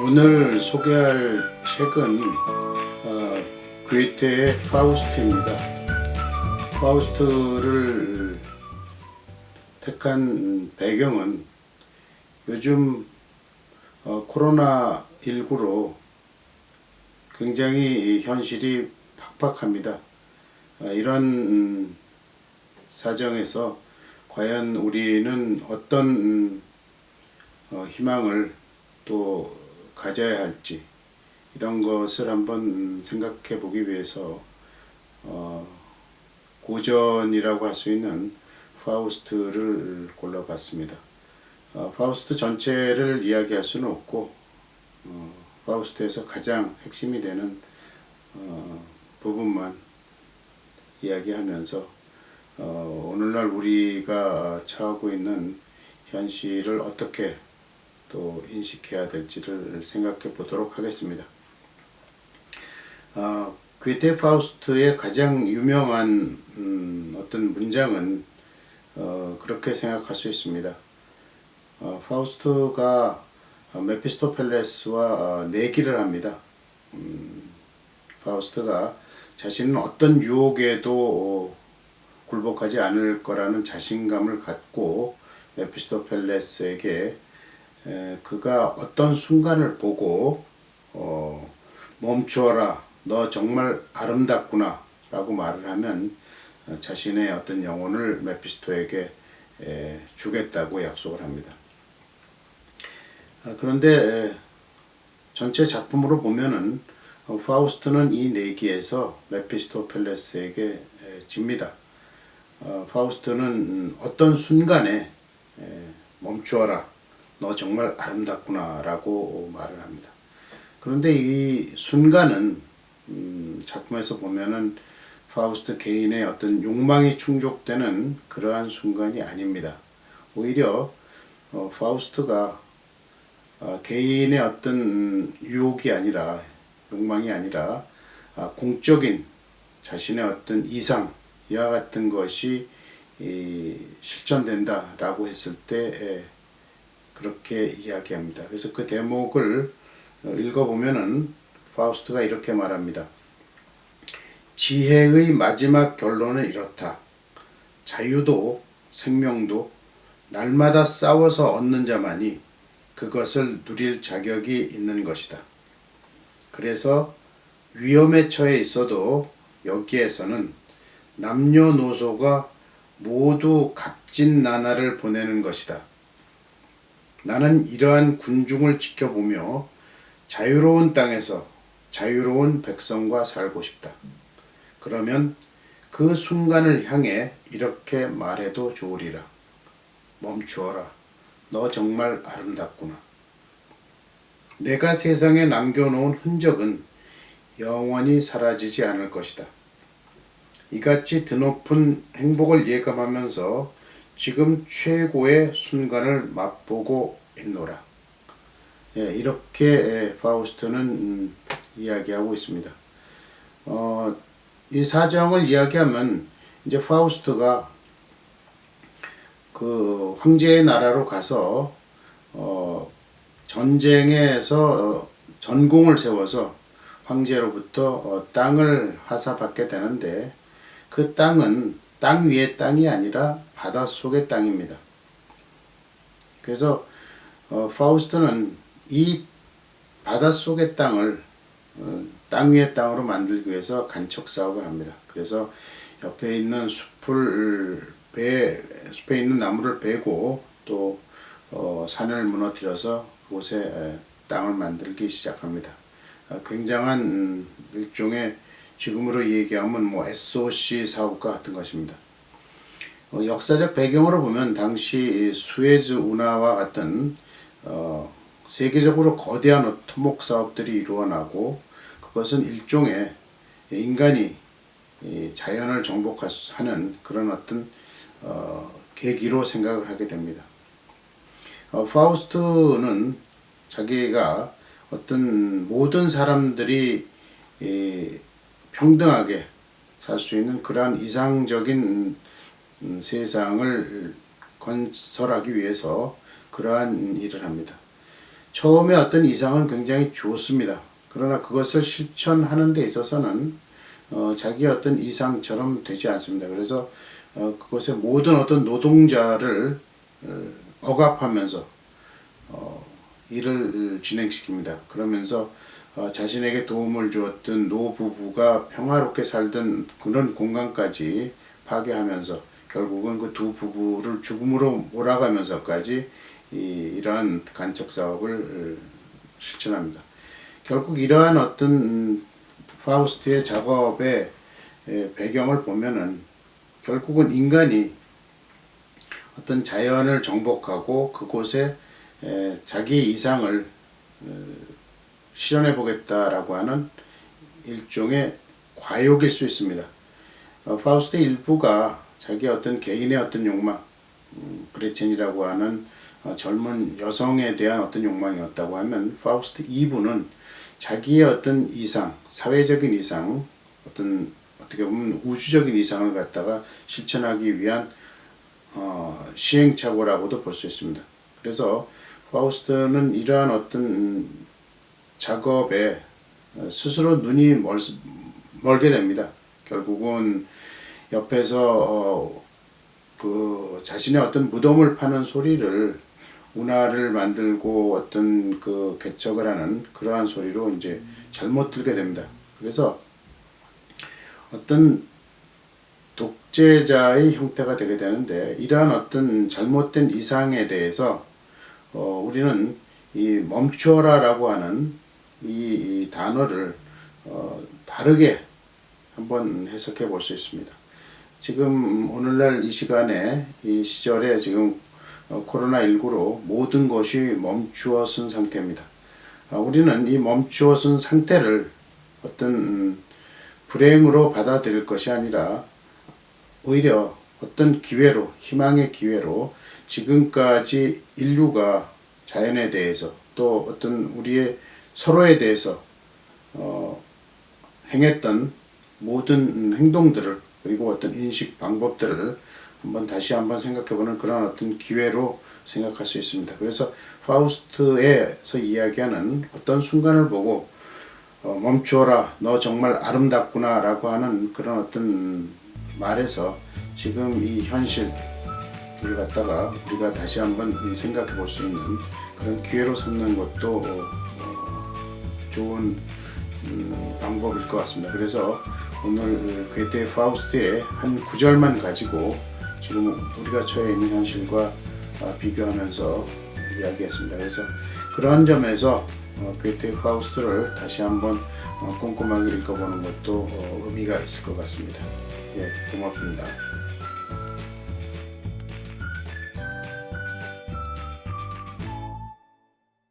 오늘 소개할 책은 괴테의 파우스트입니다. 파우스트를 택한 배경은 요즘 코로나19로 굉장히 현실이 팍팍합니다. 이런 사정에서 과연 우리는 어떤 희망을 또 가져야 할지 이런 것을 한번 생각해 보기 위해서 고전이라고 할 수 있는 파우스트를 골라봤습니다. 파우스트 전체를 이야기할 수는 없고 파우스트에서 가장 핵심이 되는 부분만 이야기하면서 오늘날 우리가 처하고 있는 현실을 어떻게 또 인식해야 될지를 생각해 보도록 하겠습니다. 괴테 파우스트의 가장 유명한 어떤 문장은 그렇게 생각할 수 있습니다. 파우스트가 메피스토펠레스와 내기를 합니다. 파우스트가 자신은 어떤 유혹에도 굴복하지 않을 거라는 자신감을 갖고 메피스토펠레스에게 그가 어떤 순간을 보고 멈추어라, 너 정말 아름답구나 라고 말을 하면 자신의 어떤 영혼을 메피스토에게 주겠다고 약속을 합니다. 그런데 전체 작품으로 보면은 파우스트는 이 내기에서 메피스토펠레스에게 집니다. 파우스트는 어떤 순간에 멈추어라, 너 정말 아름답구나 라고 말을 합니다. 그런데 이 순간은 작품에서 보면은 파우스트 개인의 어떤 욕망이 충족되는 그러한 순간이 아닙니다. 오히려 파우스트가 개인의 어떤 유혹이 아니라, 욕망이 아니라 공적인 자신의 어떤 이상, 이와 같은 것이 실천된다 라고 했을 때 그렇게 이야기합니다. 그래서 그 대목을 읽어보면은 파우스트가 이렇게 말합니다. 지혜의 마지막 결론은 이렇다. 자유도 생명도 날마다 싸워서 얻는 자만이 그것을 누릴 자격이 있는 것이다. 그래서 위험에 처해 있어도 여기에서는 남녀노소가 모두 갑진나날을 보내는 것이다. 나는 이러한 군중을 지켜보며 자유로운 땅에서 자유로운 백성과 살고 싶다. 그러면 그 순간을 향해 이렇게 말해도 좋으리라. 멈추어라. 너 정말 아름답구나. 내가 세상에 남겨놓은 흔적은 영원히 사라지지 않을 것이다. 이같이 드높은 행복을 예감하면서 지금 최고의 순간을 맛보고 있노라. 이렇게 파우스트는 이야기하고 있습니다. 이 사정을 이야기하면 이제 파우스트가 그 황제의 나라로 가서 전쟁에서 전공을 세워서 황제로부터 땅을 하사받게 되는데 그 땅은 땅 위의 땅이 아니라 바닷속의 땅입니다. 그래서 파우스트는 이 바닷속의 땅을 땅 위의 땅으로 만들기 위해서 간척 사업을 합니다. 그래서 옆에 있는 숲에 있는 나무를 베고 또 산을 무너뜨려서 그곳에 땅을 만들기 시작합니다. 굉장한 일종의 지금으로 얘기하면 뭐 SOC 사업가 같은 것입니다. 역사적 배경으로 보면 당시 수에즈 운하와 같은 세계적으로 거대한 토목 사업들이 이루어나고 그것은 일종의 인간이 자연을 정복하는 그런 어떤 계기로 생각을 하게 됩니다. 파우스트는 자기가 어떤 모든 사람들이 평등하게 살 수 있는 그러한 이상적인 세상을 건설하기 위해서 그러한 일을 합니다. 처음에 어떤 이상은 굉장히 좋습니다. 그러나 그것을 실천하는 데 있어서는 자기의 어떤 이상처럼 되지 않습니다. 그래서 그것의 모든 어떤 노동자를 억압하면서 일을 진행시킵니다. 그러면서 자신에게 도움을 주었던 노부부가 평화롭게 살던 그런 공간까지 파괴하면서 결국은 그 두 부부를 죽음으로 몰아가면서까지 이러한 간척 사업을 실천합니다. 결국 이러한 어떤 파우스트의 작업의 배경을 보면은 결국은 인간이 어떤 자연을 정복하고 그곳에 자기의 이상을 실현해 보겠다라고 하는 일종의 과욕일 수 있습니다. 파우스트의 일부가 자기의 어떤 개인의 어떤 욕망, 그레첸이라고 하는 젊은 여성에 대한 어떤 욕망이었다고 하면 파우스트 2부는 자기의 어떤 이상, 사회적인 이상, 어떻게 보면 우주적인 이상을 갖다가 실천하기 위한 시행착오라고도 볼 수 있습니다. 그래서 파우스트는 이러한 어떤 작업에 스스로 눈이 멀게 됩니다. 결국은 옆에서 그 자신의 어떤 무덤을 파는 소리를 운하를 만들고 어떤 그 개척을 하는 그러한 소리로 이제 잘못 들게 됩니다. 그래서 어떤 독재자의 형태가 되게 되는데 이러한 어떤 잘못된 이상에 대해서 우리는 이 멈추어라라고 하는 이 단어를 다르게 한번 해석해 볼 수 있습니다. 지금 오늘날 이 시간에 이 시절에 지금 코로나19로 모든 것이 멈추어 쓴 상태입니다. 우리는 이 멈추어 쓴 상태를 어떤 불행으로 받아들일 것이 아니라 오히려 어떤 기회로, 희망의 기회로 지금까지 인류가 자연에 대해서 또 어떤 우리의 서로에 대해서 행했던 모든 행동들을 그리고 어떤 인식 방법들을 다시 한번 생각해보는 그런 어떤 기회로 생각할 수 있습니다. 그래서 파우스트에서 이야기하는 어떤 순간을 보고 멈추어라, 너 정말 아름답구나 라고 하는 그런 어떤 말에서 지금 이 현실을 갖다가 우리가 다시 한번 생각해 볼 수 있는 그런 기회로 삼는 것도 좋은 방법일 것 같습니다. 그래서 오늘 괴테 파우스트의 한 구절만 가지고 지금 우리가 처해 있는 현실과 비교하면서 이야기했습니다. 그래서 그런 점에서 괴테 파우스트를 다시 한번 꼼꼼하게 읽어보는 것도 의미가 있을 것 같습니다. 예, 고맙습니다.